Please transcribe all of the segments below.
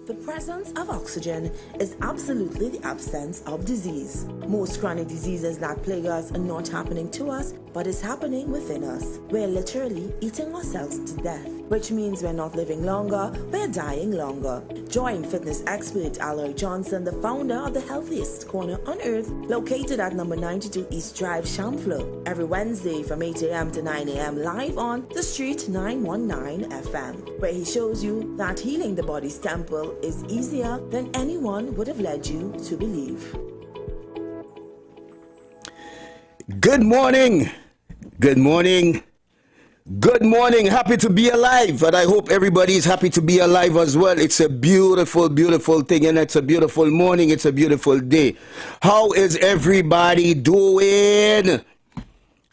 The presence of oxygen is absolutely the absence of disease. Most chronic diseases that plague us are not happening to us, but is happening within us. We're literally eating ourselves to death, which means we're not living longer, we're dying longer. Join fitness expert Aloy Johnson, the founder of the Healthiest Corner on Earth, located at number 92 East Drive, Chamfleur, every Wednesday from 8 a.m. to 9 a.m. live on The Street 919 FM, where he shows you that healing the body's temple is easier than anyone would have led you to believe. Good morning. Good morning. Good morning. Happy to be alive. And I hope everybody is happy to be alive as well. It's a beautiful, beautiful thing. And it's a beautiful morning. It's a beautiful day. How is everybody doing?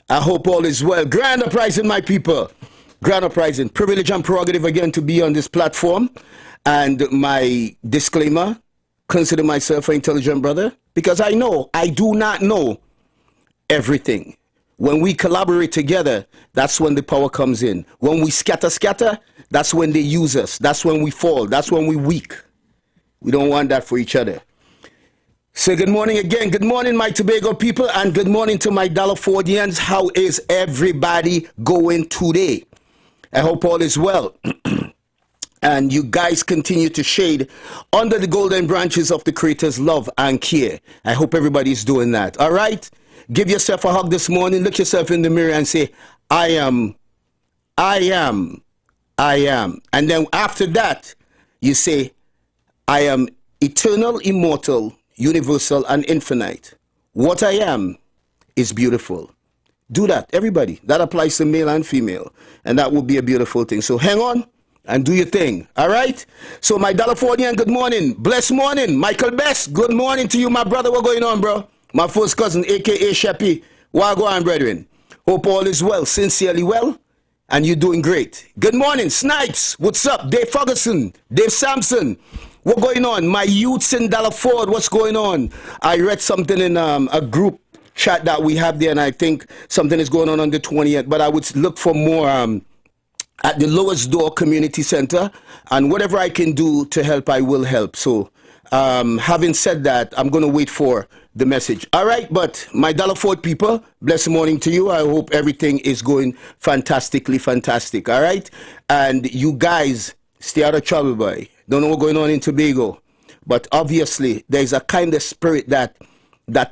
I hope all is well. Grand uprising, my people. Grand uprising. Privilege and prerogative again to be on this platform. And my disclaimer, consider myself an intelligent brother because I do not know everything. When we collaborate together, that's when the power comes in. When we scatter, that's when they use us. That's when we fall. That's when we weak. We don't want that for each other. So good morning again. Good morning, my Tobago people, and good morning to my Dallas-Fordians. How is everybody going today? I hope all is well. And you guys continue to shade under the golden branches of the Creator's love and care. I hope everybody's doing that. All right? Give yourself a hug this morning. Look yourself in the mirror and say, I am. And then after that, you say, I am eternal, immortal, universal, and infinite. What I am is beautiful. Do that, everybody. That applies to male and female. And that will be a beautiful thing. So hang on and do your thing. All right? So my Dallas-Fordian, good morning. Blessed morning. Michael Best, good morning to you, my brother. What's going on, bro? My first cousin, a.k.a. Sheppy. What go on, brethren? Hope all is well, sincerely well, and you're doing great. Good morning, Snipes. What's up? Dave Ferguson, Dave Sampson. What going on? My youths in Dallas-Ford, what's going on? I read something in a group chat that we have there, and I think something is going on the 20th, but I would look for more at the Lowest Door Community Center, and whatever I can do to help, I will help. So having said that, I'm going to wait for the message. All right, but my Dallas-Ford people, blessed morning to you. I hope everything is going fantastically fantastic. All right, and you guys stay out of trouble, boy. Don't know what's going on in Tobago, but obviously there's a kind of spirit that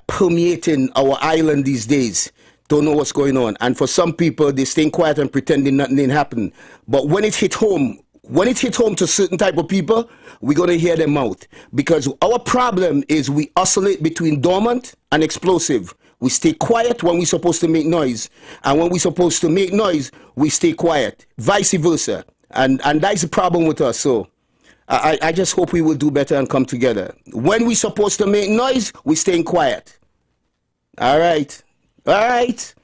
permeating our island these days. Don't know what's going on, and for some people, they staying quiet and pretending nothing didn't happen. But when it hit home to certain type of people, we're going to hear them out. Because our problem is we oscillate between dormant and explosive. We stay quiet when we're supposed to make noise. And when we're supposed to make noise, we stay quiet. Vice versa. And that's the problem with us. So I just hope we will do better and come together. When we're supposed to make noise, we're staying quiet. All right. All right.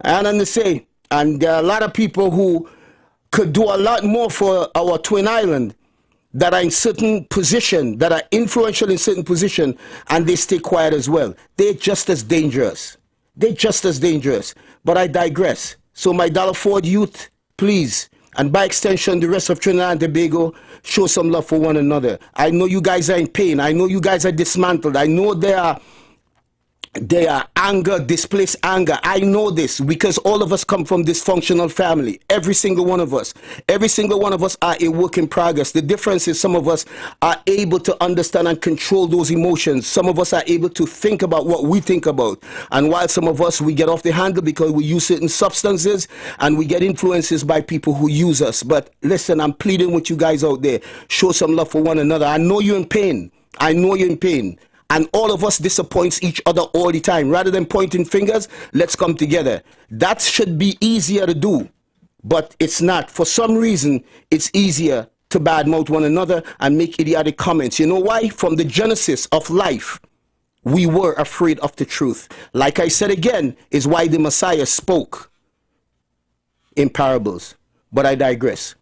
And I'm to say, and there are a lot of people who could do a lot more for our twin island that are in certain position, that are influential in certain position, and they stay quiet as well. They're just as dangerous. They're just as dangerous. But I digress. So my Dallas-Ford youth, please, and by extension, the rest of Trinidad and Tobago, show some love for one another. I know you guys are in pain. I know you guys are dismantled. I know there are anger, displaced anger. I know this because all of us come from dysfunctional family. Every single one of us. Every single one of us are a work in progress. The difference is some of us are able to understand and control those emotions. Some of us are able to think about what we think about. And while some of us, we get off the handle because we use certain substances and we get influences by people who use us. But listen, I'm pleading with you guys out there. Show some love for one another. I know you're in pain. I know you're in pain. And all of us disappoints each other all the time. Rather than pointing fingers, let's come together. That should be easier to do, but it's not. For some reason, it's easier to badmouth one another and make idiotic comments. You know why? From the genesis of life, we were afraid of the truth. Like I said again, is why the Messiah spoke in parables. But I digress.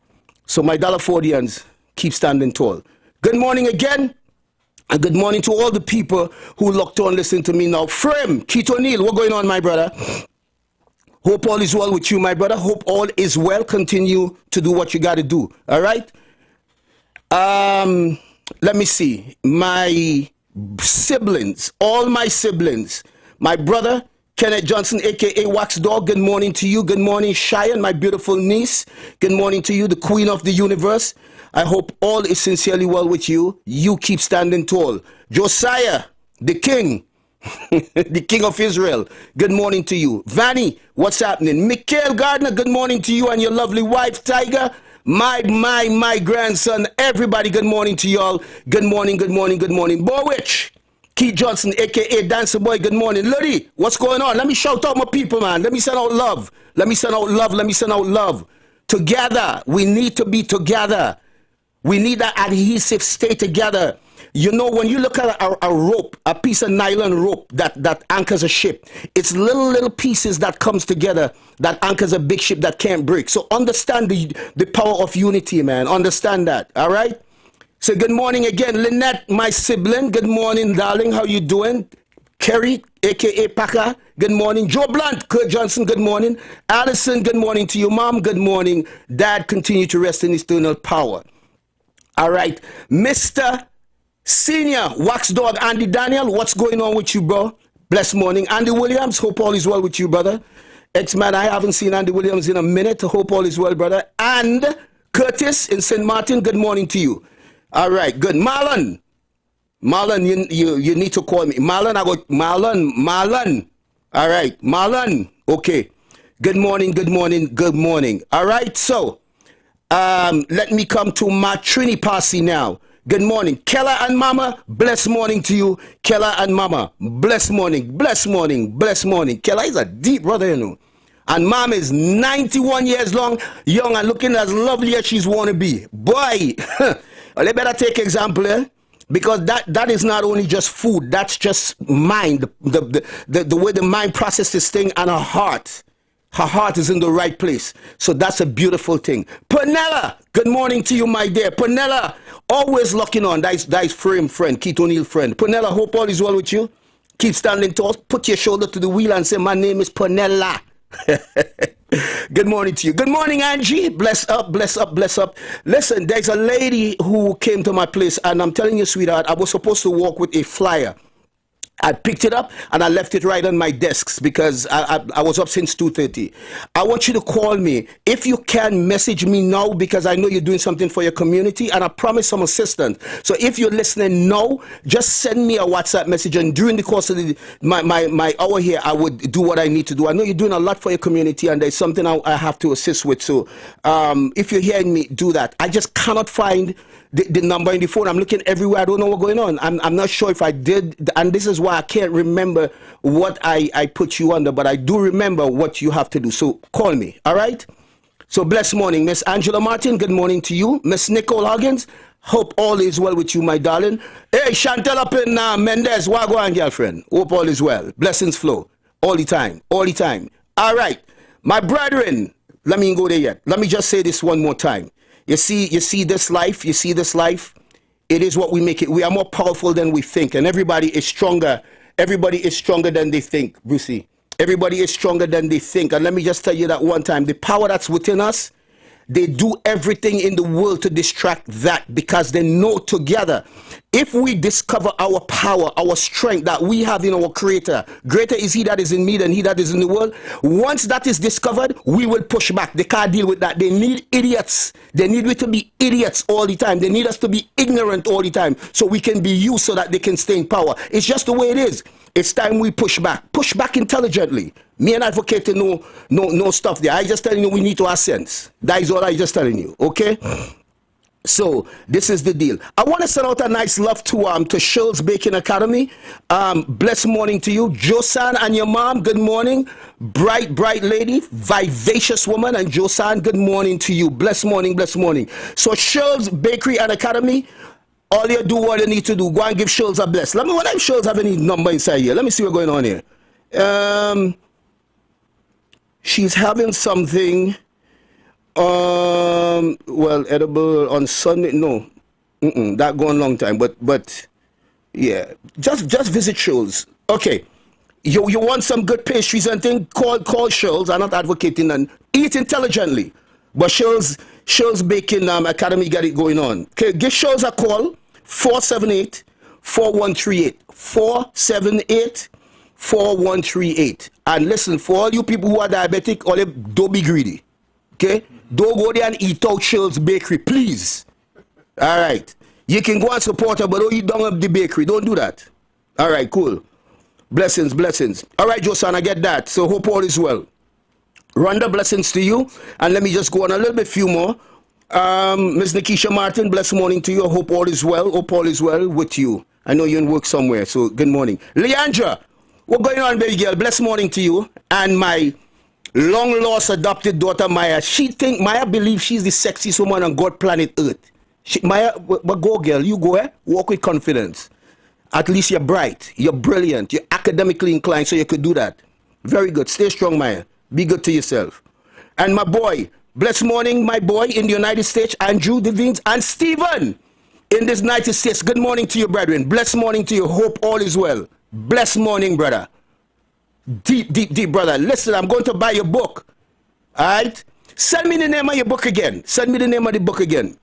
So my Dallas-Fordians, keep standing tall. Good morning again. And good morning to all the people who locked on listening to me now. Frame, Keith O'Neill, what's going on, my brother? Hope all is well with you, my brother. Hope all is well. Continue to do what you got to do. All right? let me see. My siblings, all my siblings, my brother, Kenneth Johnson, a.k.a. Wax Dog, good morning to you. Good morning, Cheyenne, my beautiful niece. Good morning to you, the queen of the universe. I hope all is sincerely well with you. You keep standing tall. Josiah, the king, the king of Israel, good morning to you. Vanny, what's happening? Mikhail Gardner, good morning to you and your lovely wife, Tiger. My grandson, everybody, good morning to y'all. Good morning, good morning, good morning. Borwich, Keith Johnson, a.k.a. Dancer Boy, good morning. Luddy, what's going on? Let me shout out my people, man. Let me send out love. Let me send out love. Let me send out love. Together, we need to be together. We need that adhesive stay together. You know, when you look at a rope, a piece of nylon rope that anchors a ship, it's little pieces that comes together that anchors a big ship that can't break. So understand the power of unity, man. Understand that, all right? So good morning again, Lynette, my sibling. Good morning, darling. How you doing? Kerry, a.k.a. Packer, good morning. Joe Blunt, Kurt Johnson, good morning. Allison, good morning to you. Mom, good morning. Dad, continue to rest in eternal power. All right, Mr. Senior Wax Dog Andy Daniel, what's going on with you, bro? Blessed morning. Andy Williams, hope all is well with you, brother. X-Man, I haven't seen Andy Williams in a minute. Hope all is well, brother. And Curtis in St. Martin, good morning to you. All right, good. Marlon, you need to call me. Marlon, Marlon. All right, Marlon. Okay. Good morning, good morning, good morning. All right, so let me come to my Trini Posse now. Good morning. Keller and Mama, blessed morning to you. Keller and Mama, blessed morning, blessed morning, blessed morning. Keller is a deep brother, you know. And Mom is 91 years young and looking as lovely as she's want to be. Boy, they better take example, eh? Because that is not only just food, that's just mind, the way the mind processes things, and her heart. Her heart is in the right place. So that's a beautiful thing. Pernella, good morning to you, my dear. Pernella, always locking on. That is friend, Keith O'Neill friend. Pernella, hope all is well with you. Keep standing tall. Put your shoulder to the wheel and say, my name is Pernella. Good morning to you. Good morning, Angie. Bless up, bless up, bless up. Listen, there's a lady who came to my place, and I'm telling you, sweetheart, I was supposed to walk with a flyer. I picked it up and I left it right on my desks because I was up since 2:30. I want you to call me. If you can, message me now because I know you're doing something for your community and I promise some assistance. So if you're listening now, just send me a WhatsApp message, and during the course of my hour here, I would do what I need to do. I know you're doing a lot for your community and there's something I have to assist with. So if you're hearing me, do that. I just cannot find the number in the phone. I'm looking everywhere. I don't know what's going on. I'm not sure if I did, and this is why I can't remember what I put you under, but I do remember what you have to do. So call me, all right? So blessed morning, Miss Angela Martin. Good morning to you. Miss Nicole Huggins. Hope all is well with you, my darling. Hey, Chantel up in Mendez. Wagwan, girlfriend. Hope all is well. Blessings flow all the time, all the time. All right, my brethren. Let me go there yet. Let me just say this one more time. You see this life, it is what we make it. We are more powerful than we think, and everybody is stronger. Everybody is stronger than they think, Brucey. Everybody is stronger than they think. And let me just tell you that one time, the power that's within us, they do everything in the world to distract that because they know together. If we discover our power, our strength that we have in our Creator, greater is He that is in me than he that is in the world. Once that is discovered, we will push back. They can't deal with that. They need idiots. They need we to be idiots all the time. They need us to be ignorant all the time so we can be used so that they can stay in power. It's just the way it is. It's time we push back. Push back intelligently. Me and advocate no stuff there. I just telling you we need to have sense. That is all I just telling you. Okay? So this is the deal. I want to send out a nice love to Shirl's Baking Academy. Blessed morning to you, Josan and your mom. Good morning, bright lady, vivacious woman, and Josan. Good morning to you. Blessed morning, blessed morning. So Shirl's Bakery and Academy. All you do what you need to do. Go and give Shirl's a bless. Let me wonder if Shirl's have any number inside here. Let me see what's going on here. She's having something. Well, edible on Sunday. No, that going a long time. But yeah, just visit Shirl's. Okay, you want some good pastries and things? Call Shirl's. I'm not advocating and eat intelligently. But Shirl's Baking Academy got it going on. Okay, give Shirl's a call. 478-4138. 478-4138. And listen, for all you people who are diabetic, don't be greedy. Okay? Don't go there and eat out Shirl's Bakery, please. All right. You can go and support her, but don't eat down up the bakery. Don't do that. All right, cool. Blessings, blessings. All right, Josan, I get that. So hope all is well. Rhonda, blessings to you. And let me just go on a little bit few more. Ms. Nikisha Martin, blessed morning to you. Hope all is well. Hope all is well with you. I know you're in work somewhere, so good morning. Leandra, what's going on, baby girl? Blessed morning to you. And my long-lost adopted daughter, Maya. Maya believes she's the sexiest woman on God planet Earth. Maya, but go, girl. You go, eh? Walk with confidence. At least you're bright. You're brilliant. You're academically inclined, so you could do that. Very good. Stay strong, Maya. Be good to yourself. And my boy, blessed morning, my boy in the United States, Andrew Devines, and Stephen in this United States. Good morning to you, brethren. Blessed morning to you. Hope all is well. Blessed morning, brother. Deep, deep, deep, brother. Listen, I'm going to buy your book. All right? Send me the name of your book again. Send me the name of the book again.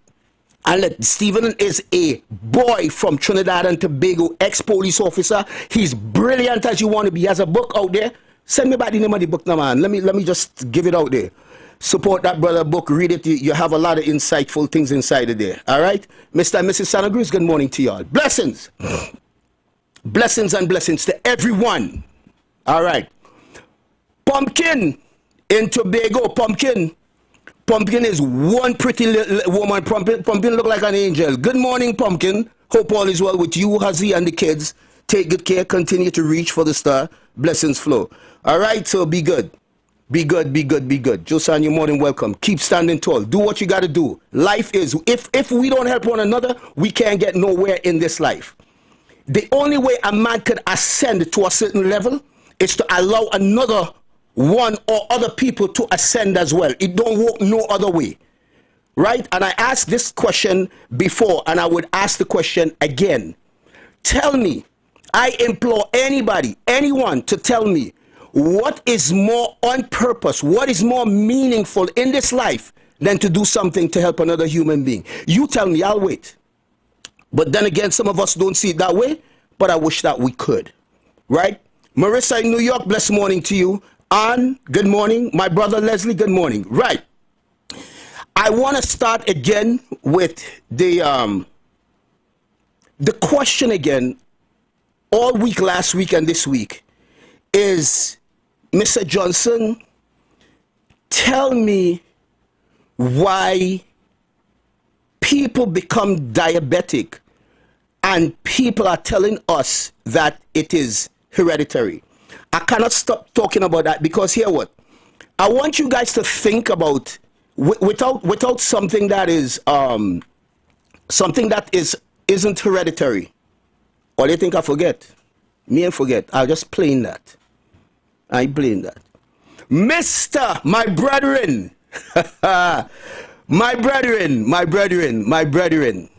And let Stephen is a boy from Trinidad and Tobago, ex-police officer. He's brilliant as you want to be. He has a book out there. Send me back the name of the book now, man. Let me just give it out there. Support that brother book. Read it. You have a lot of insightful things inside of there. All right? Mr. and Mrs. Santa Cruz, good morning to y'all. Blessings. Blessings and blessings to everyone. All right. Pumpkin in Tobago. Pumpkin is one pretty little woman. Pumpkin look like an angel. Good morning, Pumpkin. Hope all is well with you, Hazi, and the kids. Take good care. Continue to reach for the star. Blessings flow. All right, so be good. Be good, be good, be good. Josan, you're more than welcome. Keep standing tall. Do what you got to do. Life is, if we don't help one another, we can't get nowhere in this life. The only way a man could ascend to a certain level is to allow another one or other people to ascend as well. It don't work no other way. Right? And I asked this question before, and I would ask the question again. Tell me, I implore anybody, anyone to tell me, what is more on purpose, what is more meaningful in this life than to do something to help another human being? You tell me, I'll wait. But then again, some of us don't see it that way, but I wish that we could. Right? Marissa in New York, blessed morning to you. Ann, good morning. My brother Leslie, good morning. Right. I want to start again with the question again, all week last week and this week, is, Mr. Johnson, tell me why people become diabetic and people are telling us that it is hereditary. I cannot stop talking about that because here what? I want you guys to think about without something that is isn't hereditary. Or they think I forget. Me and forget. I'll just plain that. I plain that. Mr. My brethren. my brethren.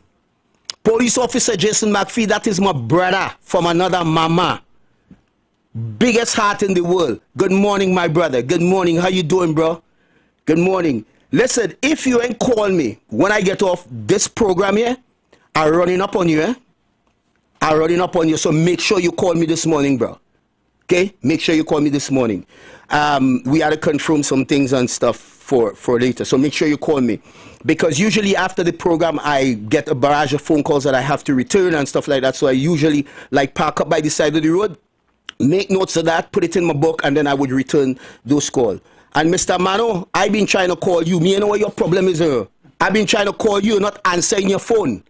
Police officer Jason McPhee, that is my brother from another mama. Biggest heart in the world. Good morning, my brother. Good morning. How you doing, bro? Good morning. Listen, if you ain't call me when I get off this program here, I'm running up on you, eh? I'm running up on you. So make sure you call me this morning, bro. Okay? Make sure you call me this morning. We had to confirm some things and stuff for later. So make sure you call me. Because usually after the program, I get a barrage of phone calls that I have to return and stuff like that. So I usually like park up by the side of the road, make notes of that, put it in my book, and then I would return those calls. And Mr. Mano, I've been trying to call you. Me, you know what your problem is here. I've been trying to call you, not answering your phone.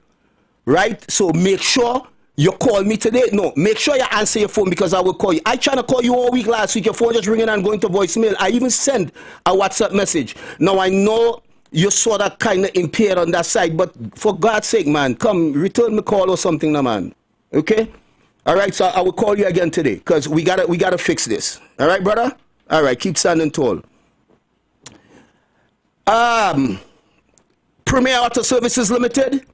Right? So make sure you call me today. No, make sure you answer your phone because I will call you. I tried to call you all week last week. Your phone just ringing and going to voicemail. I even sent a WhatsApp message. Now, I know you're sort of kind of impaired on that side, but for God's sake, man, come, return me call or something now, man. Okay? All right, so I will call you again today because we gotta fix this. All right, brother? All right, keep standing tall. Premier Auto Services Limited?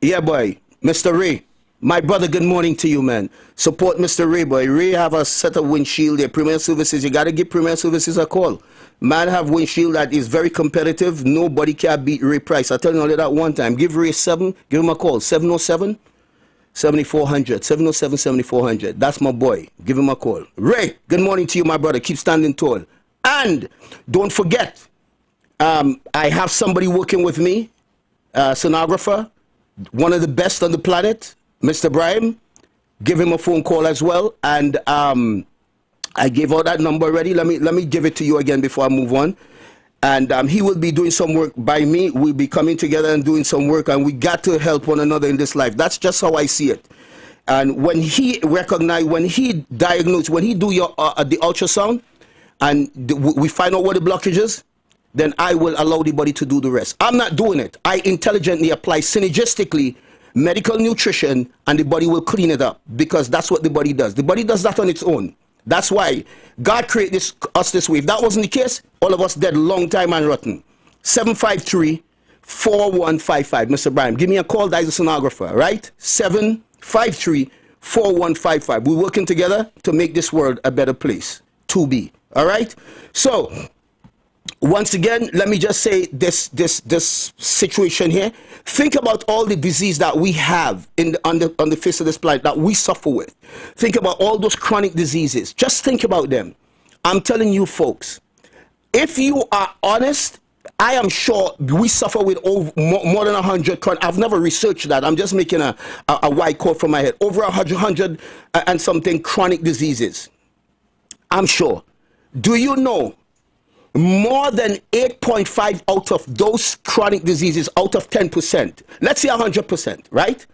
Yeah, boy. Mr. Ray. My brother, good morning to you, man. Support Mr. Ray, boy. Ray have a set of windshield there. Premier Services, you got to give Premier Services a call. Man have windshield that is very competitive. Nobody can beat Ray Price. I tell you only that one time. Give Ray 7, give him a call. 707 7400, 707-7400. That's my boy. Give him a call. Ray, good morning to you, my brother. Keep standing tall. And don't forget, I have somebody working with me, sonographer, one of the best on the planet, Mr. Brahim. Give him a phone call as well. And I gave out that number already. Let me give it to you again before I move on. And he will be doing some work by me. We'll be coming together and doing some work, and we got to help one another in this life. That's just how I see it. And when he recognize, when he diagnose, when he do your the ultrasound, and we find out what the blockage is, then I will allow the body to do the rest. I'm not doing it. I intelligently apply synergistically medical nutrition, and the body will clean it up, because that's what the body does. The body does that on its own. That's why God created us this way. If that wasn't the case, all of us dead long time and rotten. 753-4155. Mr. Brahim, give me a call. That is a sonographer, right? 753-4155. We're working together to make this world a better place to be. All right? So, once again, let me just say this situation here. Think about all the disease that we have on the face of this planet that we suffer with. Think about all those chronic diseases. Just think about them. I'm telling you, folks, if you are honest, I am sure we suffer with more than 100. I've never researched that. I'm just making a wide quote from my head. Over 100 and something chronic diseases. I'm sure. Do you know? More than 8.5 out of those chronic diseases, out of 10%, let's say 100%, right?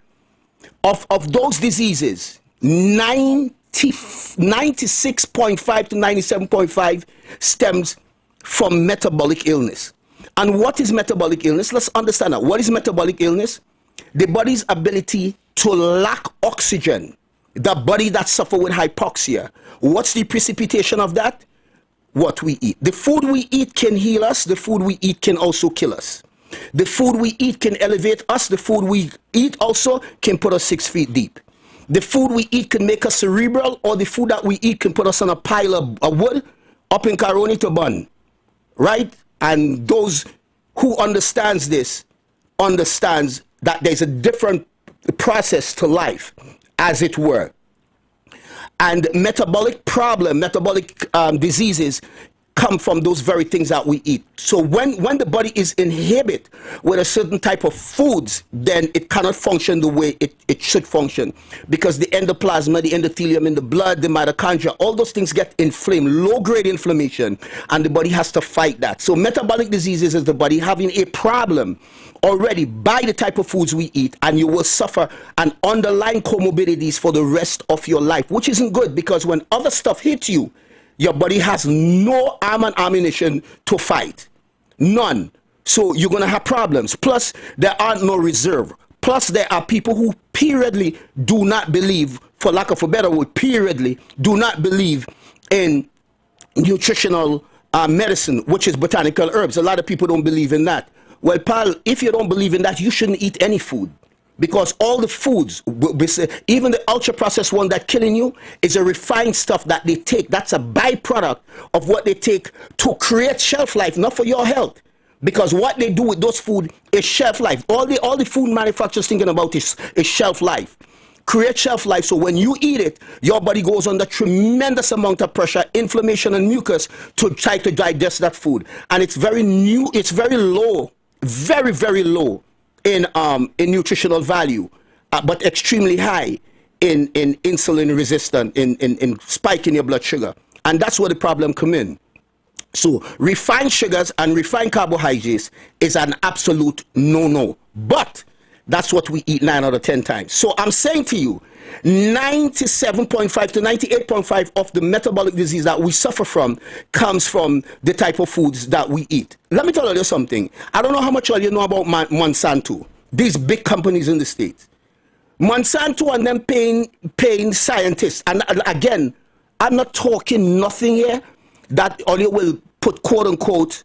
Of those diseases, 96.5 to 97.5 stems from metabolic illness. And what is metabolic illness? Let's understand that. What is metabolic illness? The body's ability to lack oxygen. The body that suffers with hypoxia. What's the precipitation of that? What we eat. The food we eat can heal us. The food we eat can also kill us. The food we eat can elevate us. The food we eat also can put us 6 feet deep. The food we eat can make us cerebral, or the food that we eat can put us on a pile of wood up in Caroni to burn. Right? And those who understands this understands that there's a different process to life, as it were. And metabolic diseases come from those very things that we eat. So when the body is inhibited with a certain type of foods, then it cannot function the way it should function, because the endoplasma, the endothelium in the blood, the mitochondria, all those things get inflamed, low-grade inflammation, and the body has to fight that. So metabolic diseases is the body having a problem already by the type of foods we eat, and you will suffer an underlying comorbidities for the rest of your life, which isn't good, because when other stuff hits you, your body has no arm and ammunition to fight. None. So you're going to have problems. Plus, there are no reserve. Plus, there are people who periodically do not believe, for lack of a better word, periodically do not believe in nutritional medicine, which is botanical herbs. A lot of people don't believe in that. Well, pal, if you don't believe in that, you shouldn't eat any food. Because all the foods, even the ultra-processed one that's killing you, is a refined stuff that they take. That's a byproduct of what they take to create shelf life, not for your health. Because what they do with those food is shelf life. All the food manufacturers thinking about is shelf life. Create shelf life, so when you eat it, your body goes under tremendous amount of pressure, inflammation, and mucus to try to digest that food. And it's very new, it's very low, very, very low in nutritional value, but extremely high in insulin resistance, in spike in your blood sugar. And that's where the problem come in. So refined sugars and refined carbohydrates is an absolute no-no. But that's what we eat 9 out of 10 times. So I'm saying to you, 97.5 to 98.5 of the metabolic disease that we suffer from comes from the type of foods that we eat. Let me tell you something. I don't know how much all you know about Monsanto, these big companies in the States. Monsanto and them paying scientists. And again, I'm not talking nothing here that all you will put quote-unquote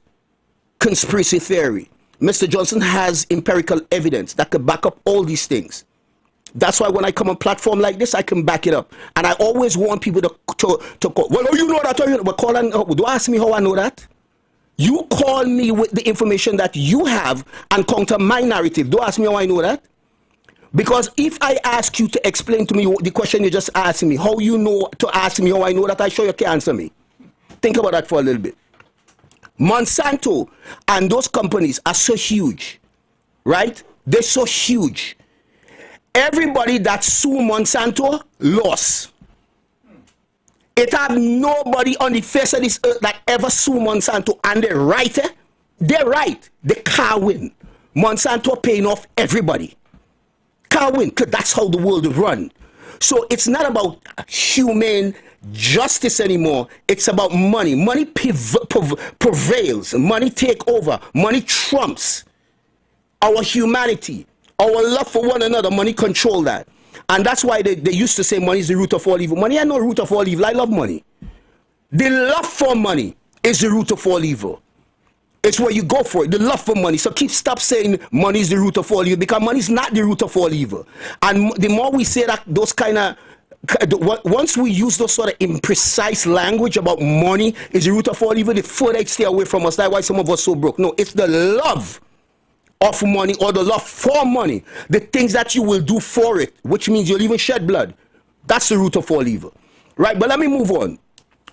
conspiracy theory. Mr. Johnson has empirical evidence that could back up all these things. That's why when I come on a platform like this, I can back it up. And I always want people to call. Well, oh, you know that. Well, call and do ask me how I know that. You call me with the information that you have and counter my narrative. Do ask me how I know that. Because if I ask you to explain to me the question you just asked me, how you know to ask me how I know that, I sure you can't answer me. Think about that for a little bit. Monsanto and those companies are so huge, right? They're so huge. Everybody that sued Monsanto lost. It have nobody on the face of this earth that ever sued Monsanto, and they're right. They're right. They can't win. Monsanto paying off everybody. Can't win, because that's how the world is run. So it's not about humane justice anymore. It's about money. Money prevails. Money take over. Money trumps our humanity, our love for one another. Money control that. And that's why they used to say money is the root of all evil. Money ain't no root of all evil. I love money. The love for money is the root of all evil. It's where you go for it, the love for money. So stop saying money is the root of all evil, because money is not the root of all evil. And the more we say that, those kind of, once we use those sort of imprecise language about money is the root of all evil, the further it stay away from us. That's why some of us so broke. No, it's the love of money, or the love for money, the things that you will do for it, which means you'll even shed blood. That's the root of all evil, right? But let me move on.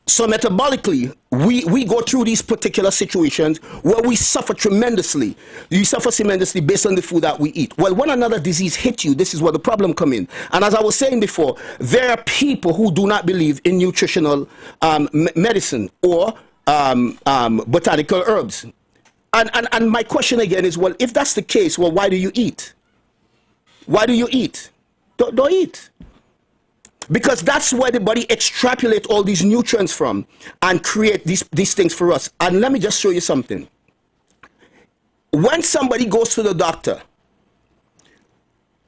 So metabolically, we go through these particular situations where we suffer tremendously. You suffer tremendously based on the food that we eat. Well, when another disease hits you, this is where the problem comes in. And as I was saying before, there are people who do not believe in nutritional medicine or botanical herbs. And my question again is, well, if that's the case, well, why do you eat? Why do you eat? Don't eat. Because that's where the body extrapolates all these nutrients from and create these things for us. And let me just show you something. When somebody goes to the doctor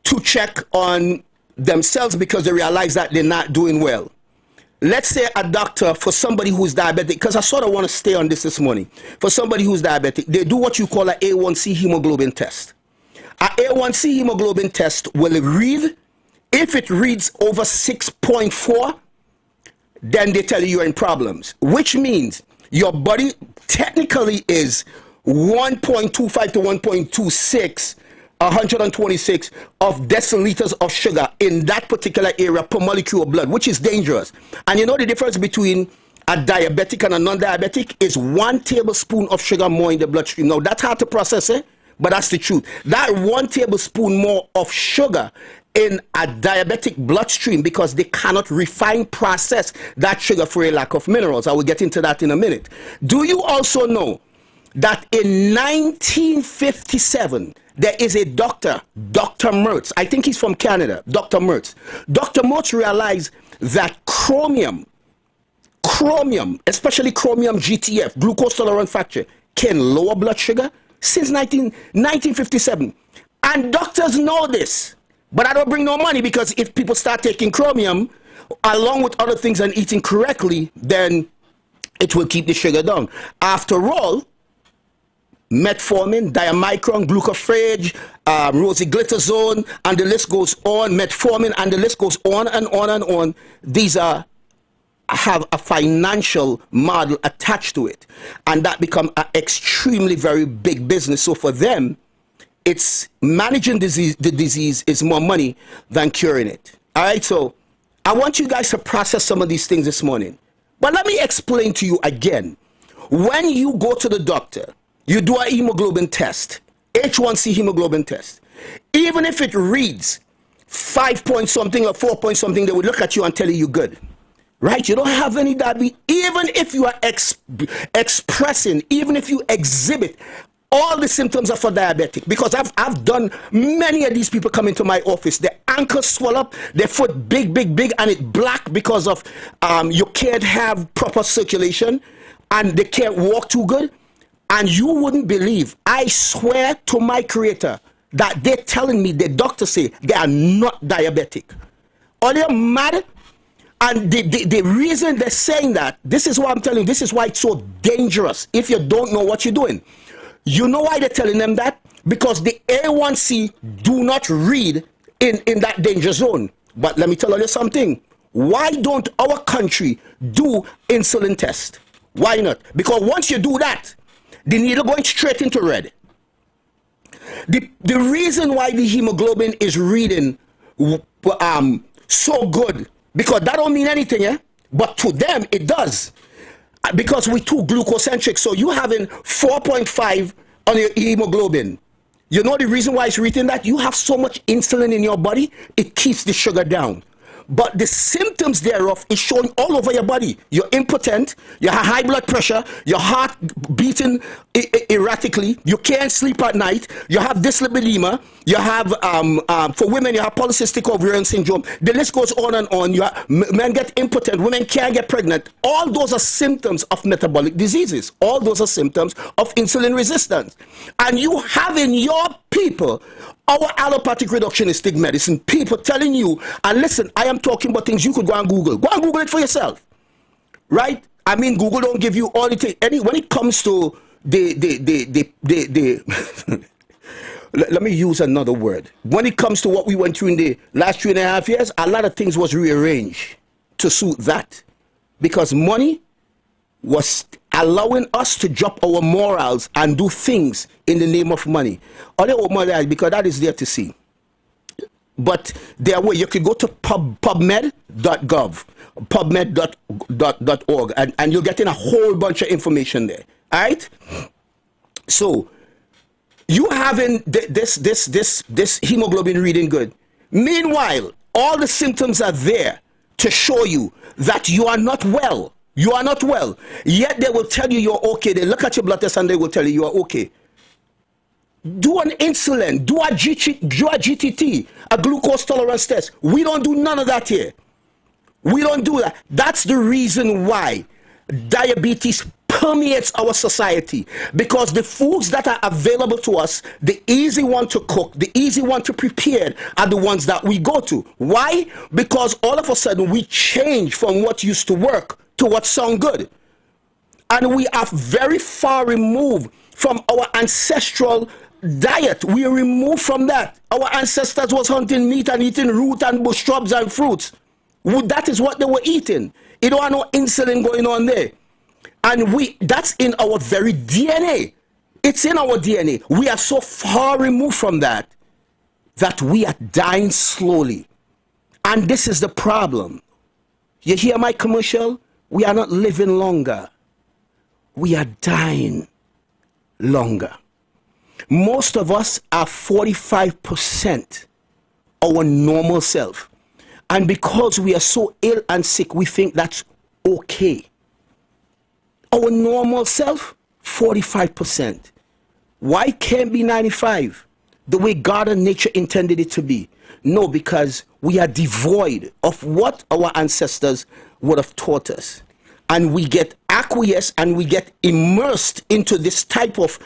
to check on themselves because they realize that they're not doing well, let's say a doctor for somebody who's diabetic, because I sort of want to stay on this morning. For somebody who's diabetic, they do what you call an A1C hemoglobin test. An A1C hemoglobin test will read. If it reads over 6.4, then they tell you you're in problems, which means your body technically is 1.25 to 1.26, 126 of deciliters of sugar in that particular area per molecule of blood, which is dangerous. And you know the difference between a diabetic and a non-diabetic is 1 tablespoon of sugar more in the bloodstream. Now, that's hard to process, but that's the truth. That 1 tablespoon more of sugar in a diabetic bloodstream, because they cannot refine, process that sugar for a lack of minerals. I will get into that in a minute. Do you also know that in 1957, there is a doctor, Dr. Mertz, I think he's from Canada, Dr. Mertz. Dr. Mertz realized that chromium, especially chromium GTF, glucose tolerant factor, can lower blood sugar since 1957. And doctors know this. But I don't bring no money, because if people start taking chromium along with other things and eating correctly, then it will keep the sugar down. After all, metformin, diamicron, glucophage, rosiglitazone, and the list goes on, metformin, and the list goes on and on and on. These have a financial model attached to it, and that become an extremely very big business. So for them, it's managing the disease is more money than curing it. All right, so I want you guys to process some of these things this morning. But let me explain to you again. When you go to the doctor, you do a hemoglobin test, H1C hemoglobin test. Even if it reads 5 point something or 4 point something, they would look at you and tell you you're good. Right? You don't have any diabetes. Even if you are expressing, even if you exhibit all the symptoms are for diabetic, because I've done many of these people come into my office. Their ankles swell up, their foot big, and it black because of you can't have proper circulation and they can't walk too good. And you wouldn't believe, I swear to my creator, that they're telling me, the doctors say they are not diabetic. Are they mad? And the reason they're saying that, this is why I'm telling you, this is why it's so dangerous if you don't know what you're doing. You know why they're telling them that? Because the A1C do not read in that danger zone. But let me tell you something. Why don't our country do insulin test? Why not? Because once you do that, the needle going straight into red. The reason why the hemoglobin is reading so good, because that don't mean anything, eh? But to them it does, because we're too glucocentric. So you having 4.5 on your hemoglobin. You know the reason why it's reading that? You have so much insulin in your body, it keeps the sugar down. But the symptoms thereof is showing all over your body. You're impotent, you have high blood pressure, your heart beating erratically, you can't sleep at night, you have dyslipidemia, you have, for women, you have polycystic ovarian syndrome. The list goes on and on. Men get impotent, women can't get pregnant. All those are symptoms of metabolic diseases. All those are symptoms of insulin resistance. And you have in your people our allopathic reductionistic medicine, people telling you, and listen, I am talking about things you could go and Google. Go and Google it for yourself, right? I mean, Google don't give you all the things. When it comes to let me use another word. When it comes to what we went through in the last 3.5 years, a lot of things was rearranged to suit that, because money was allowing us to drop our morals and do things in the name of money. Or they open my eyes, because that is there to see. But there way you could go to pubmed.gov, pubmed.org, and you'll get in a whole bunch of information there. All right? So you having this hemoglobin reading good. Meanwhile, all the symptoms are there to show you that you are not well. You are not well. Yet they will tell you you're okay. They look at your blood test and they will tell you you are okay. Do an insulin. Do a GTT, a glucose tolerance test. We don't do none of that here. We don't do that. That's the reason why diabetes permeates our society, because the foods that are available to us, the easy one to cook, the easy one to prepare, are the ones that we go to. Why? Because all of a sudden we change from what used to work to what sound good, and we are very far removed from our ancestral diet. We are removed from that. Our ancestors was hunting meat and eating root and bush shrubs and fruits. That is what they were eating. You don't have no insulin going on there. And that's in our very DNA. It's in our DNA. We are so far removed from that we are dying slowly. And this is the problem. You hear my commercial? We are not living longer. We are dying longer. Most of us are 45% our normal self. And because we are so ill and sick, we think that's okay. Our normal self, 45%. Why can't be 95? The way God and nature intended it to be. No, because we are devoid of what our ancestors would have taught us. And we get acquiesced and we get immersed into this type of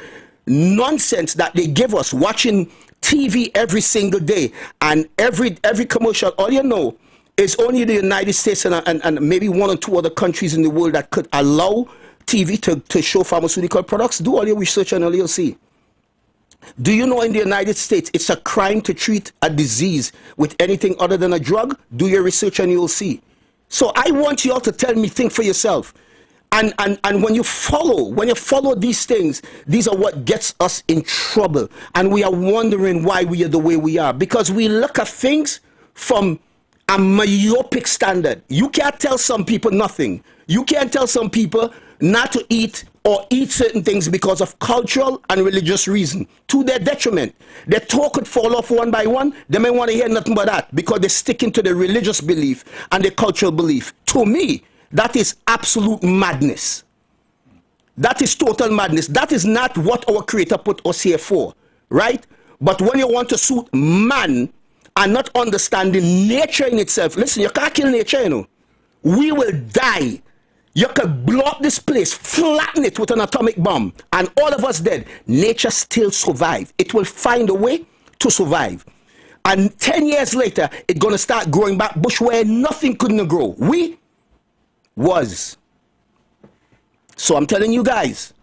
nonsense that they give us, watching TV every single day, and every commercial. All you know is only the United States and maybe 1 or 2 other countries in the world that could allow TV to show pharmaceutical products. Do all your research and all you'll see. Do you know in the United States it's a crime to treat a disease with anything other than a drug? Do your research and you'll see. So I want you all to tell me, think for yourself. And when you follow these things, these are what gets us in trouble. And we are wondering why we are the way we are. Because we look at things from a myopic standard. You can't tell some people nothing. You can't tell some people not to eat or eat certain things because of cultural and religious reason, to their detriment. Their toe could fall off one by one. They may want to hear nothing but that because they're sticking to the religious belief and the cultural belief. To me, that is absolute madness. That is total madness. That is not what our Creator put us here for, right? But when you want to suit man and not understanding nature in itself, listen, you can't kill nature, you know. We will die. You could blow up this place, flatten it with an atomic bomb, and all of us dead. Nature still survive. It will find a way to survive. And 10 years later, it's going to start growing back bush where nothing couldn't grow. We was. So I'm telling you guys,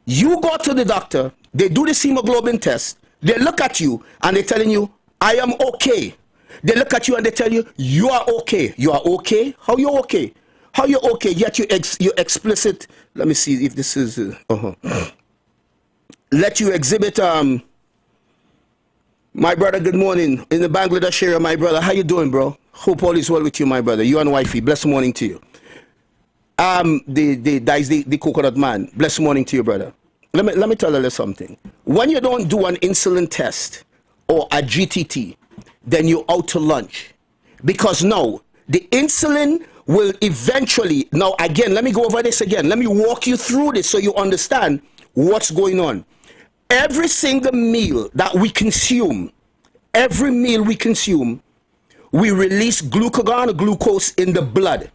you go to the doctor, they do this hemoglobin test, they look at you, and they're telling you, I am okay. They look at you and they tell you, you are okay. You are okay? How you okay? How you okay? Yet you explicit. Let me see if this is. Let you exhibit My brother, good morning. In the Bangladesh area, my brother. How you doing, bro? Hope all is well with you, my brother. You and wifey. Blessed morning to you. That is the coconut man. Blessed morning to you, brother. Let me tell you something. When you don't do an insulin test or a GTT, then you're out to lunch. Because now, the insulin will eventually, now again, let me go over this again. Let me walk you through this so you understand what's going on. Every single meal that we consume, we release glucagon or glucose in the blood.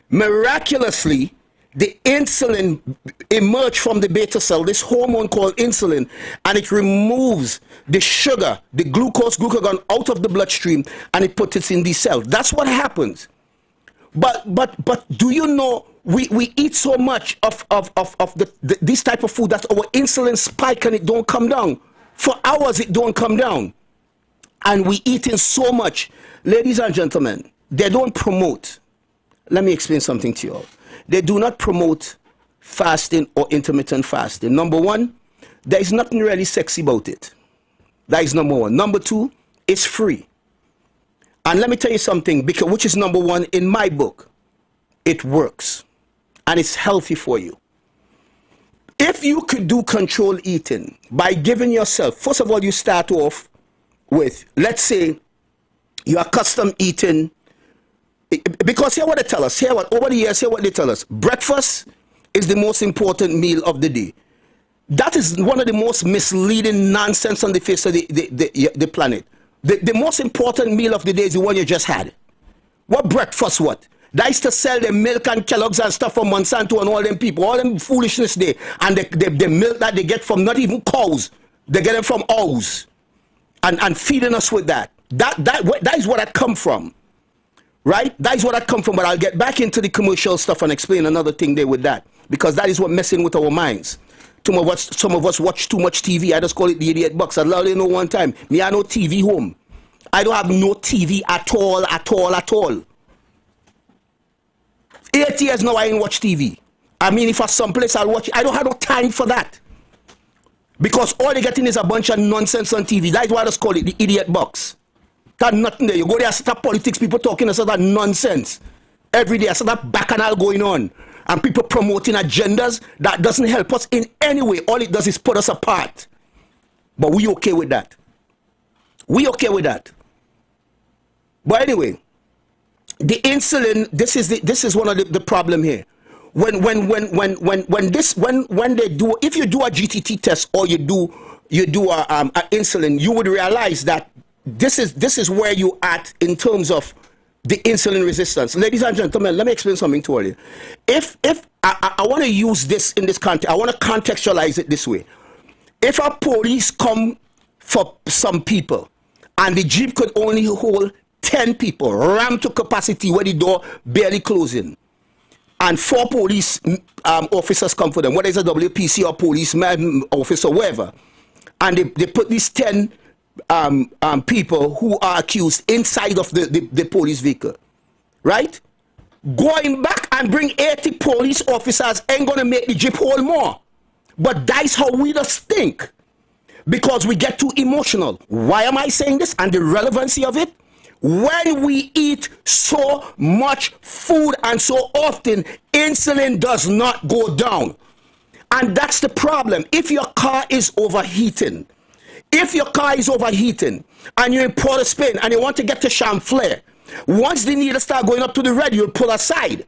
Miraculously, the insulin emerged from the beta cell, this hormone called insulin, and it removes the sugar, the glucose, glucagon out of the bloodstream, and it puts it in the cell. That's what happens. But do you know we eat so much of this type of food that our insulin spike and it don't come down. For hours it don't come down. And we eating so much. Ladies and gentlemen, they don't promote. Let me explain something to you all. They do not promote fasting or intermittent fasting. Number one, there is nothing really sexy about it. That is number one. Number two, it's free. And let me tell you something, because which is number one in my book. It works. And it's healthy for you. If you could do controlled eating by giving yourself, first of all, you start off with, let's say, you're accustomed eating, because here what they tell us, over the years, here what they tell us, breakfast is the most important meal of the day. That is one of the most misleading nonsense on the face of the planet. The most important meal of the day is the one you just had. What breakfast what? That is to sell the milk and Kellogg's and stuff from Monsanto and all them people, all them foolishness there. And the milk that they get from not even cows, they get it from owls. And feeding us with that. That is where I come from. Right? That is where I come from. But I'll get back into the commercial stuff and explain another thing there with that. Because that is what messing with our minds. Some of us watch too much TV. I just call it the idiot box. I'll let you know one time. Me, I no TV home. I don't have no TV at all. 8 years now I ain't watch TV. I mean, if I someplace I'll watch it. I don't have no time for that. Because all they're getting is a bunch of nonsense on TV. That's why I just call it the idiot box. Got nothing there. You go there, start politics, people talking and that nonsense. Every day, I said that bacchanal going on. And people promoting agendas that doesn't help us in any way. All it does is put us apart. But we okay with that. We okay with that. But anyway, the insulin, this is one of the problem here. When they do, if you do a GTT test or you do a insulin, you would realize that this is where you at in terms of the insulin resistance. Ladies and gentlemen, let me explain something to all you. If I want to use this in this context, I want to contextualize it this way. If a police come for some people and the jeep could only hold 10 people, rammed to capacity where the door barely closing, and 4 police officers come for them, whether it's a WPC or policeman officer, whatever, and they put these 10 people who are accused inside of the police vehicle, right? Going back and bring 80 police officers ain't gonna make the jeep hold more. But that's how we just think, because we get too emotional. Why am I saying this and the relevancy of it? When we eat so much food and so often, insulin does not go down. And that's the problem. If your car is overheating, and you're in Port of Spain and you want to get to Chamflair, once the needle start going up to the red, you'll pull aside.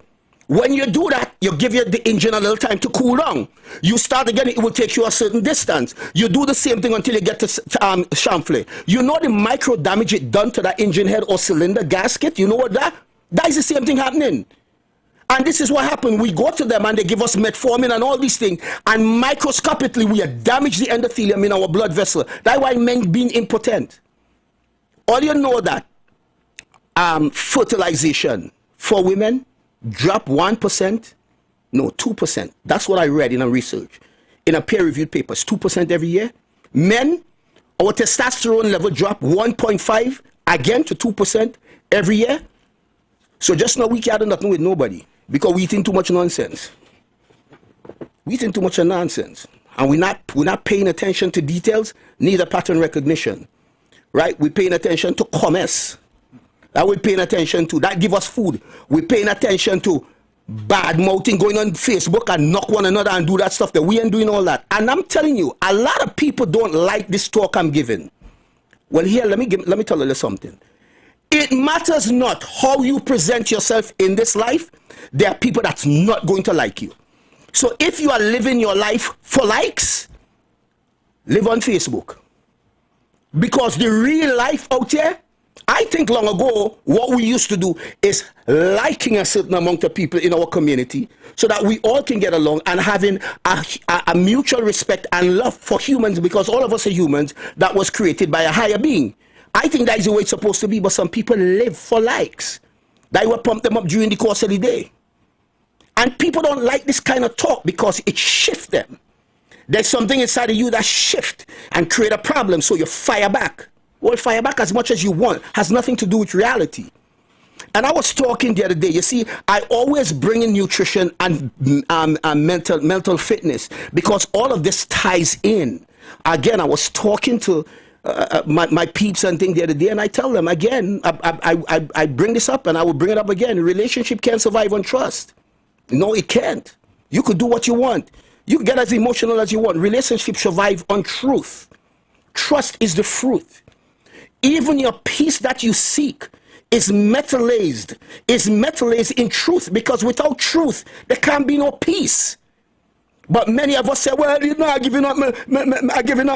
When you do that, you give the engine a little time to cool down. You start again, it will take you a certain distance. You do the same thing until you get to Chamflair. You know the micro damage it done to that engine head or cylinder gasket? You know what that is the same thing happening. And this is what happened. We go to them and they give us metformin and all these things, and microscopically we damage the endothelium in our blood vessel. That's why men being impotent. All you know that fertilization for women drop 1%, no, 2%. That's what I read in a research, in a peer-reviewed paper. It's 2% every year. Men, our testosterone level drop 1.5 again to 2% every year. So just now we can't do nothing with nobody because we eating too much nonsense. We eating too much of nonsense, and we're not paying attention to details, neither pattern recognition. right? We're paying attention to commerce. That we're paying attention to. That give us food. We're paying attention to bad mouthing, going on Facebook and knock one another and do that stuff. That we ain't doing all that. And I'm telling you, a lot of people don't like this talk I'm giving. Well, here, let me tell you something. It matters not how you present yourself in this life. There are people that's not going to like you. So if you are living your life for likes, live on Facebook. Because the real life out there, I think long ago, what we used to do is liking a certain amount of people in our community so that we all can get along and having a mutual respect and love for humans, because all of us are humans that was created by a higher being. I think that is the way it's supposed to be, but some people live for likes. That will pump them up during the course of the day. And people don't like this kind of talk because it shifts them. There's something inside of you that shifts and create a problem, so you fire back. Well, fire back as much as you want. Has nothing to do with reality. And I was talking the other day. You see, I always bring in nutrition and mental fitness because all of this ties in. Again, I was talking to my peeps and things the other day, and I tell them again, I bring this up and I will bring it up again. A relationship can't survive on trust. No, it can't. You could do what you want. You can get as emotional as you want. Relationships survive on truth. Trust is the fruit. Even your peace that you seek is metallized in truth, because without truth, there can't be no peace. But many of us say, well, you know, I'm giving up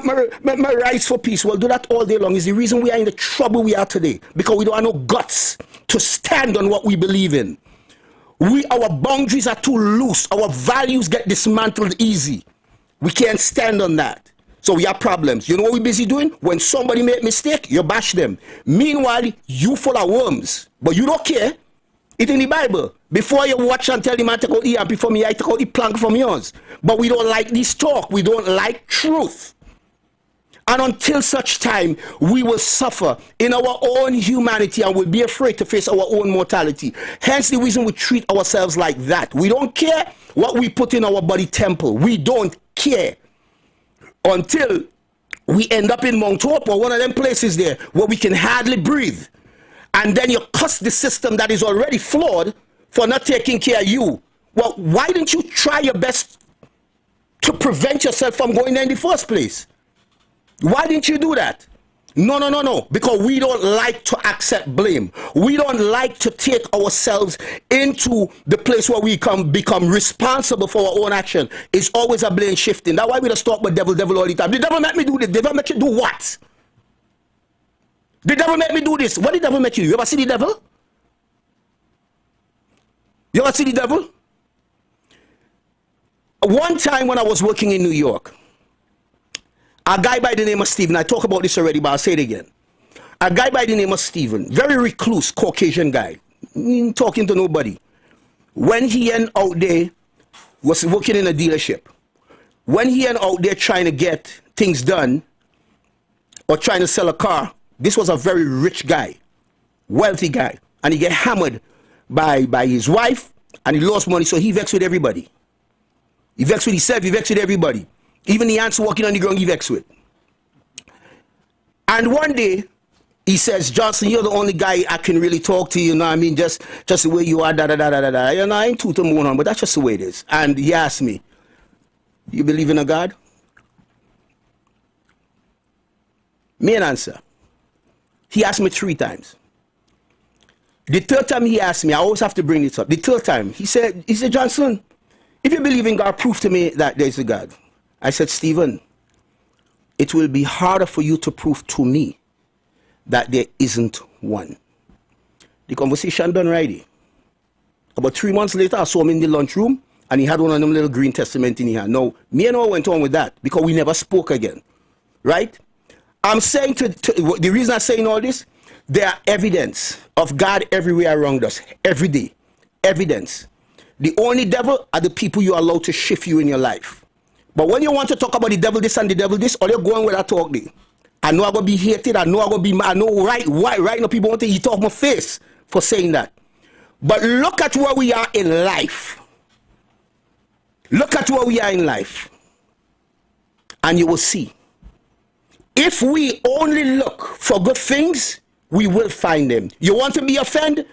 my rights for peace. Well, do that all day long. Is the reason we are in the trouble we are today, because we don't have no guts to stand on what we believe in. Our boundaries are too loose. Our values get dismantled easy. We can't stand on that. So we have problems. You know what we're busy doing? When somebody make a mistake, you bash them. Meanwhile, you full of worms. But you don't care. It's in the Bible. Before you watch and tell the man to go eat, and before me, I take out the plank from yours. But we don't like this talk. We don't like truth. And until such time, we will suffer in our own humanity and will be afraid to face our own mortality. Hence the reason we treat ourselves like that. We don't care what we put in our body temple. We don't care until we end up in Mount Hope or one of them places there where we can hardly breathe. And then you cuss the system that is already flawed for not taking care of you. Well, why didn't you try your best to prevent yourself from going there in the first place? Why didn't you do that? No. Because we don't like to accept blame. We don't like to take ourselves into the place where we become responsible for our own action. It's always a blame shifting. That's why we just talk about devil all the time. The devil make me do this. The devil make you do what? The devil make me do this. What did the devil make you? You ever see the devil? You ever see the devil? One time when I was working in New York, a guy by the name of Stephen, I talked about this already, but I'll say it again. A guy by the name of Stephen, very recluse, Caucasian guy, talking to nobody. When he and out there was working in a dealership, when he and out there trying to get things done or trying to sell a car, this was a very rich guy, wealthy guy, and he get hammered by his wife, and he lost money, so he vexed with everybody. He vexed with himself, he vexed with everybody. Even the ants walking on the ground, he vexed with. And one day, he says, Johnson, you're the only guy I can really talk to, you know what I mean? Just the way you are, da-da-da-da-da-da. You know, I ain't too going on, but that's just the way it is. And he asked me, you believe in a God? Me an answer. He asked me 3 times. The third time he asked me, I always have to bring this up. The third time, he said, Johnson, if you believe in God, prove to me that there's a God. I said, Stephen, it will be harder for you to prove to me that there isn't one. The conversation done righty. About 3 months later, I saw him in the lunchroom, and he had one of them little green testament in his hand. Now, me and I went on with that, because we never spoke again. Right? I'm saying the reason I'm saying all this, there are evidence of God everywhere around us, every day. Evidence. The only devil are the people you allow to shift you in your life. But when you want to talk about the devil this and the devil this, all you're going with that talk there. I know I'm going to be hated. I know I'm going to be mad. I know right now people want to eat off my face for saying that. But look at where we are in life. Look at where we are in life. And you will see. If we only look for good things, we will find them. You want to be offended?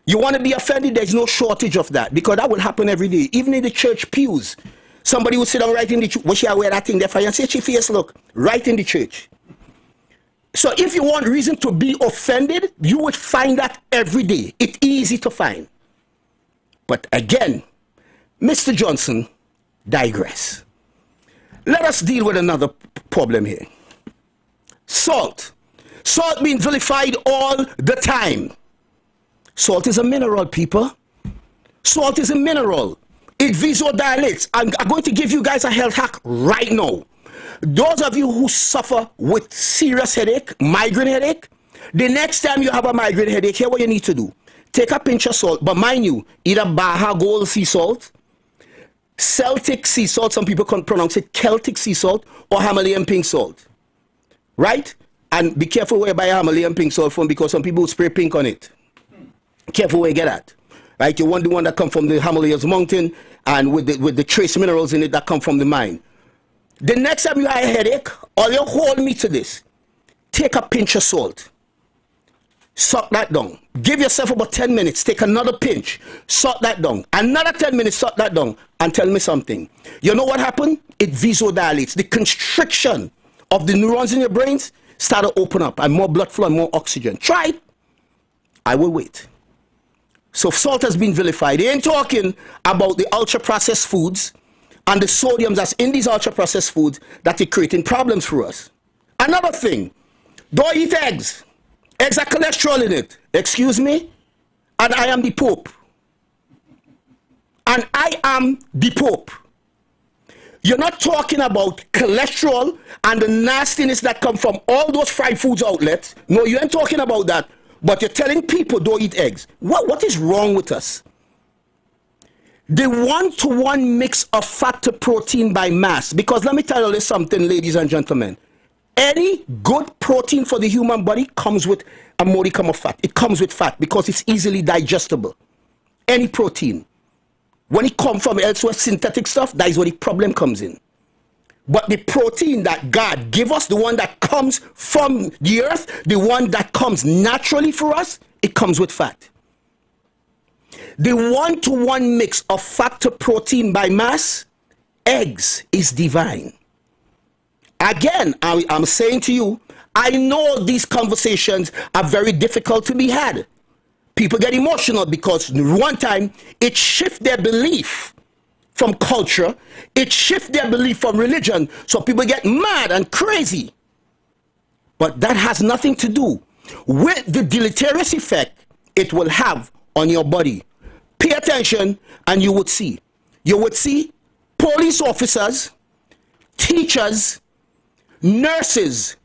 You want to be offended? There's no shortage of that, because that will happen every day. Even in the church pews, somebody will sit down right in the church. What she wear that thing there for you? And say, she face, look, right in the church. So if you want reason to be offended, you would find that every day. It's easy to find. But again, Mr. Johnson digress. Let us deal with another problem here. Salt. Salt being vilified all the time. Salt is a mineral, people. Salt is a mineral. It vasodilates. I'm going to give you guys a health hack right now. Those of you who suffer with serious headache, migraine headache, the next time you have a migraine headache, here's what you need to do. Take a pinch of salt, but mind you, either Baja Gold sea salt, Celtic sea salt, some people can pronounce it Celtic sea salt, or Himalayan pink salt. Right? And be careful where you buy a Himalayan pink salt from, because some people will spray pink on it. Careful where you get that. Right? You want the one that come from the Himalayas mountain and with the trace minerals in it that come from the mine. The next time you have a headache, all you hold me to this. Take a pinch of salt. Suck that down. Give yourself about 10 minutes. Take another pinch. Suck that down. Another 10 minutes. Suck that down. And tell me something. You know what happened? It vasodilates. The constriction of the neurons in your brains start to open up. And more blood flow and more oxygen. Try it. I will wait. So salt has been vilified. They ain't talking about the ultra-processed foods and the sodium that's in these ultra-processed foods that are creating problems for us. Another thing, don't eat eggs. Eggs have cholesterol in it. Excuse me? And I am the Pope. And I am the Pope. You're not talking about cholesterol and the nastiness that come from all those fried foods outlets. No, you ain't talking about that. But you're telling people don't eat eggs. What is wrong with us? The one-to-one mix of fat to protein by mass. Because let me tell you something, ladies and gentlemen. Any good protein for the human body comes with a modicum of fat. It comes with fat because it's easily digestible. Any protein. When it comes from elsewhere, synthetic stuff, that is where the problem comes in. But the protein that God give us, the one that comes from the earth, the one that comes naturally for us, it comes with fat. The one-to-one mix of fat to protein by mass, eggs, is divine. Again, I'm saying to you, I know these conversations are very difficult to be had. People get emotional because one time it shifts their belief from culture, it shifts their belief from religion, so people get mad and crazy. But that has nothing to do with the deleterious effect it will have on your body. Pay attention and you would see. You would see police officers, teachers, nurses,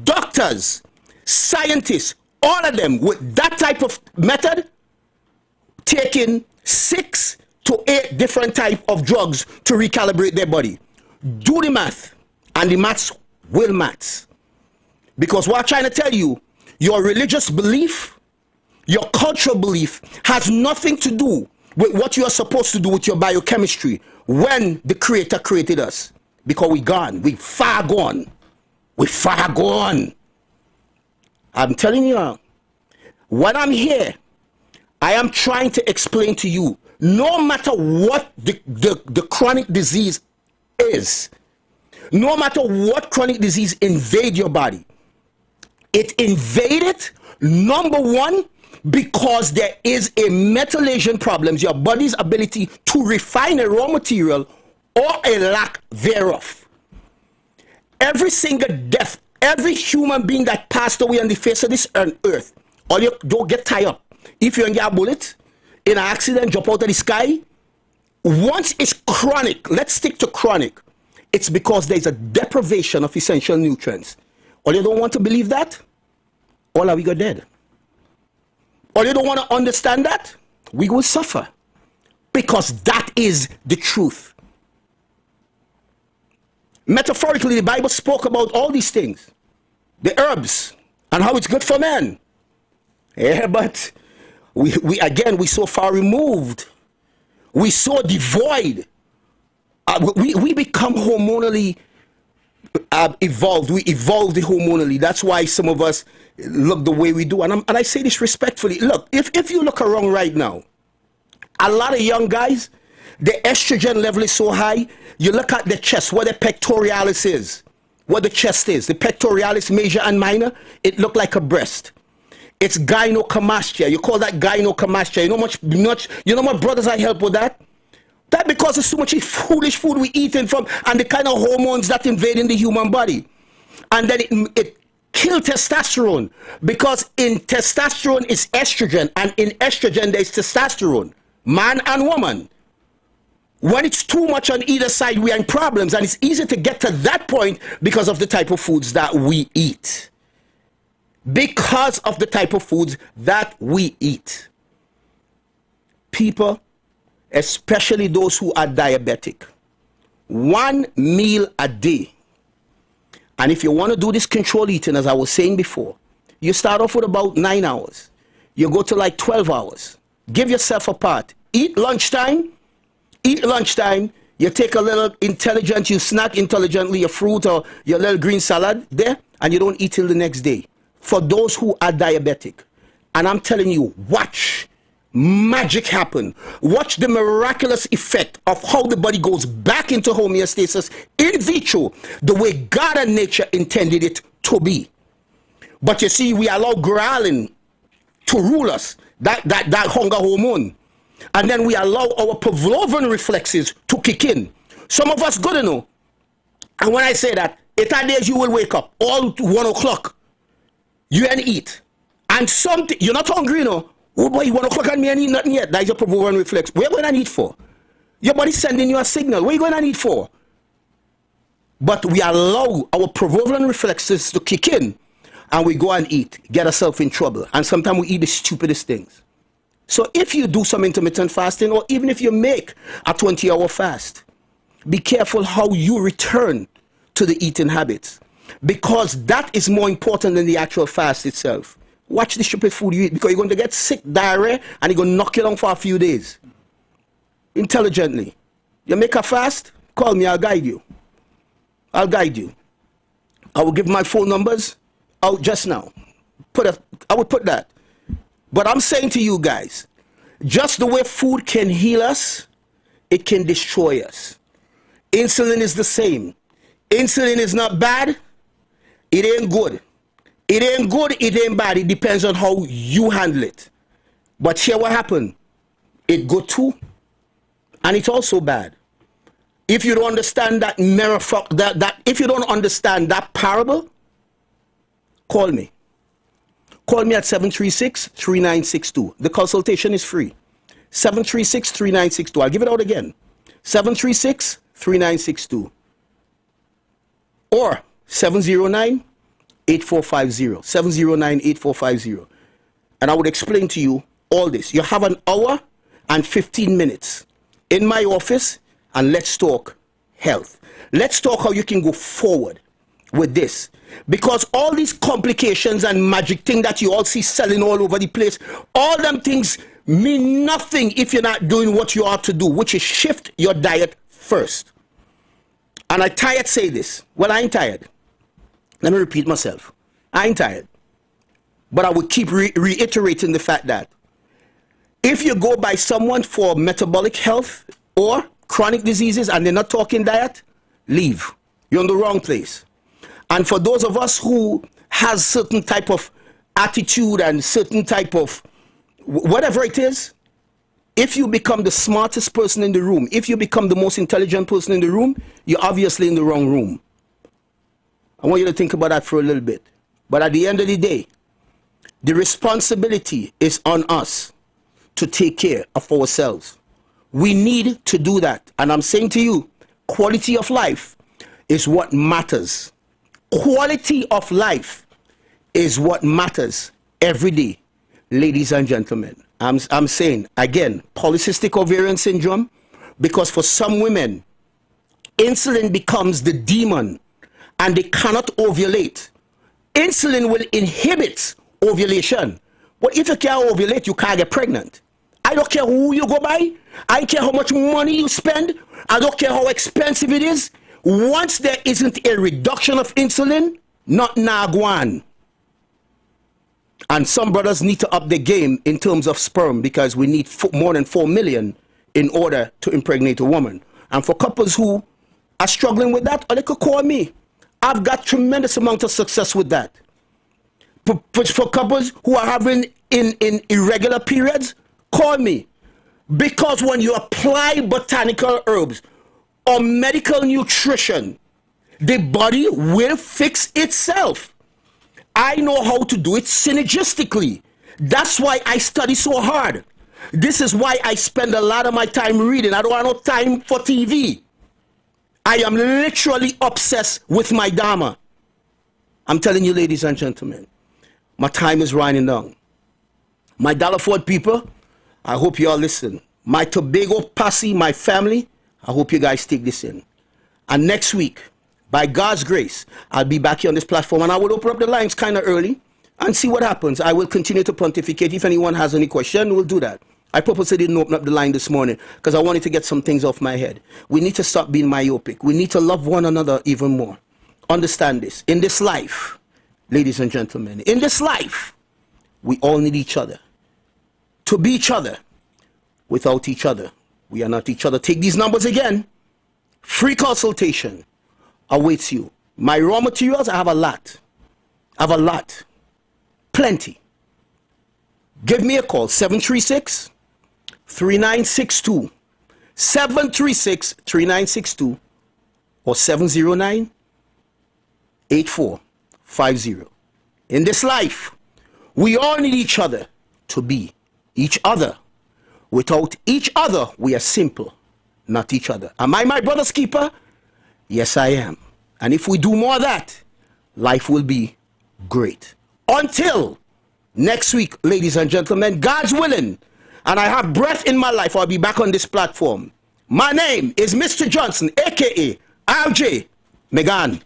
doctors, scientists, all of them with that type of method taking 6 to 8 different types of drugs to recalibrate their body. Do the math, and the maths will maths. Because what I'm trying to tell you, your religious belief, your cultural belief has nothing to do with what you are supposed to do with your biochemistry when the Creator created us. Because we're gone. We're far gone. We're far gone. I'm telling you, when I'm here, I am trying to explain to you, no matter what the chronic disease is, no matter what chronic disease invade your body, it invaded, number one, because there is a metallation problem, your body's ability to refine a raw material or a lack thereof. Every single death, every human being that passed away on the face of this earth, all you don't get tied up. If you get a bullet in an accident, jump out of the sky, once it's chronic, let's stick to chronic, it's because there's a deprivation of essential nutrients. All you don't want to believe that, all are we go dead. Or you don't want to understand that, we will suffer. Because that is the truth. Metaphorically, the Bible spoke about all these things. The herbs and how it's good for man. Yeah, but we so far removed. We so devoid. We become hormonally evolved. We evolved hormonally. That's why some of us look the way we do. And I say this respectfully. Look, if you look around right now, a lot of young guys, the estrogen level is so high. You look at the chest, what the pectoralis is, what the chest is. The pectoralis major and minor, it look like a breast. It's gynecomastia. You call that gynecomastia. You know my brothers I help with that? That because it's so much foolish food we eating from and the kind of hormones that invading the human body. And then it kills testosterone, because in testosterone is estrogen, and in estrogen there is testosterone, man and woman. When it's too much on either side, we are in problems, and it's easy to get to that point because of the type of foods that we eat. Because of the type of foods that we eat. People, especially those who are diabetic, 1 meal a day. And if you want to do this control eating, as I was saying before, you start off with about 9 hours. You go to like 12 hours. Give yourself a part. Eat lunchtime. You take a little intelligent, you snack intelligently, your fruit or your little green salad there, and you don't eat till the next day. For those who are diabetic. And I'm telling you, watch magic happen. Watch the miraculous effect of how the body goes back into homeostasis in vitro, the way God and nature intended it to be. But you see, we allow ghrelin to rule us, that hunger hormone. And then we allow our Pavlovian reflexes to kick in. Some of us good enough. And when I say that, it are days you will wake up all 1 o'clock. You and eat. And something, you're not hungry, you know. Oh boy, 1 o'clock and me and eat nothing yet. That is your Pavlovian reflex. Where are you going to eat for? Your body's sending you a signal. What are you going to eat for? But we allow our Pavlovian reflexes to kick in. And we go and eat. Get ourselves in trouble. And sometimes we eat the stupidest things. So if you do some intermittent fasting, or even if you make a 20-hour fast, be careful how you return to the eating habits, because that is more important than the actual fast itself. Watch the stupid food you eat, because you're going to get sick, diarrhea, and it's going to knock you down for a few days. Intelligently. You make a fast, call me, I'll guide you. I'll guide you. I will give my phone numbers out just now. I would put that. But I'm saying to you guys, just the way food can heal us, it can destroy us. Insulin is the same. Insulin is not bad. It ain't good. It ain't good, it ain't bad. It depends on how you handle it. But here what happened. It good too, and it's also bad. If you don't understand that if you don't understand that parable, call me. Call me at 736-3962. The consultation is free. 736-3962. I'll give it out again. 736-3962. Or 709-8450. 709-8450. And I would explain to you all this. You have an hour and 15 minutes in my office, and let's talk health. Let's talk how you can go forward with this. Because all these complications and magic thing that you all see selling all over the place, all them things mean nothing if you're not doing what you ought to do, which is shift your diet first. And I tired say this. Well, I ain't tired. Let me repeat myself. I ain't tired. But I will keep reiterating the fact that if you go by someone for metabolic health or chronic diseases and they're not talking diet, leave. You're in the wrong place. And for those of us who has certain type of attitude and certain type of whatever it is, if you become the smartest person in the room, if you become the most intelligent person in the room, you're obviously in the wrong room. I want you to think about that for a little bit. But at the end of the day, the responsibility is on us to take care of ourselves. We need to do that. And I'm saying to you, quality of life is what matters. Quality of life is what matters every day, ladies and gentlemen. I'm saying, again, polycystic ovarian syndrome, because for some women, insulin becomes the demon and they cannot ovulate. Insulin will inhibit ovulation. But if you can't ovulate, you can't get pregnant. I don't care who you go by. I don't care how much money you spend. I don't care how expensive it is. Once there isn't a reduction of insulin, not nagwan. And some brothers need to up the game in terms of sperm because we need more than 4 million in order to impregnate a woman. And for couples who are struggling with that, or they could call me. I've got tremendous amount of success with that. For couples who are having in irregular periods, call me. Because when you apply botanical herbs or medical nutrition, the body will fix itself. I know how to do it synergistically. That's why I study so hard. This is why I spend a lot of my time reading. I don't have no time for TV. I am literally obsessed with my Dharma. I'm telling you, ladies and gentlemen, my time is running down. My Dollar Ford people, I hope you all listen. My Tobago posse, my family, I hope you guys take this in. And next week, by God's grace, I'll be back here on this platform and I will open up the lines kind of early and see what happens. I will continue to pontificate. If anyone has any question, we'll do that. I purposely didn't open up the line this morning because I wanted to get some things off my head. We need to stop being myopic. We need to love one another even more. Understand this. In this life, ladies and gentlemen, in this life, we all need each other. To be each other. Without each other, we are not each other. Take these numbers again. Free consultation awaits you. My raw materials, I have a lot. Plenty. Give me a call, 736-3962. 736-3962 or 709-8450. In this life, we all need each other to be each other. Without each other, we are simple, not each other. Am I my brother's keeper? Yes, I am. And if we do more of that, life will be great. Until next week, ladies and gentlemen, God's willing, and I have breath in my life, I'll be back on this platform. My name is Mr. Johnson, a.k.a. RJ Megan.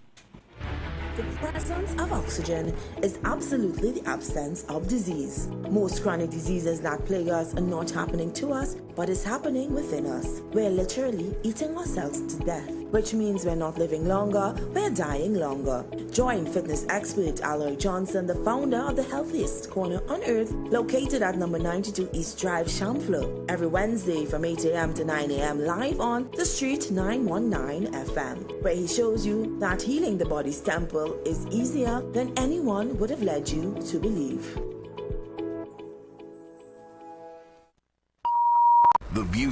The presence of oxygen is absolutely the absence of disease. Most chronic diseases that plague us are not happening to us, but is happening within us. We're literally eating ourselves to death, which means we're not living longer, we're dying longer. Join fitness expert Iwer Johnson, the founder of the Healthiest Corner on Earth, located at number 92 East Drive, Chamfleur, every Wednesday from 8 a.m. to 9 a.m. live on The Street 919 FM, where he shows you that healing the body's temple is easier than anyone would have led you to believe. The views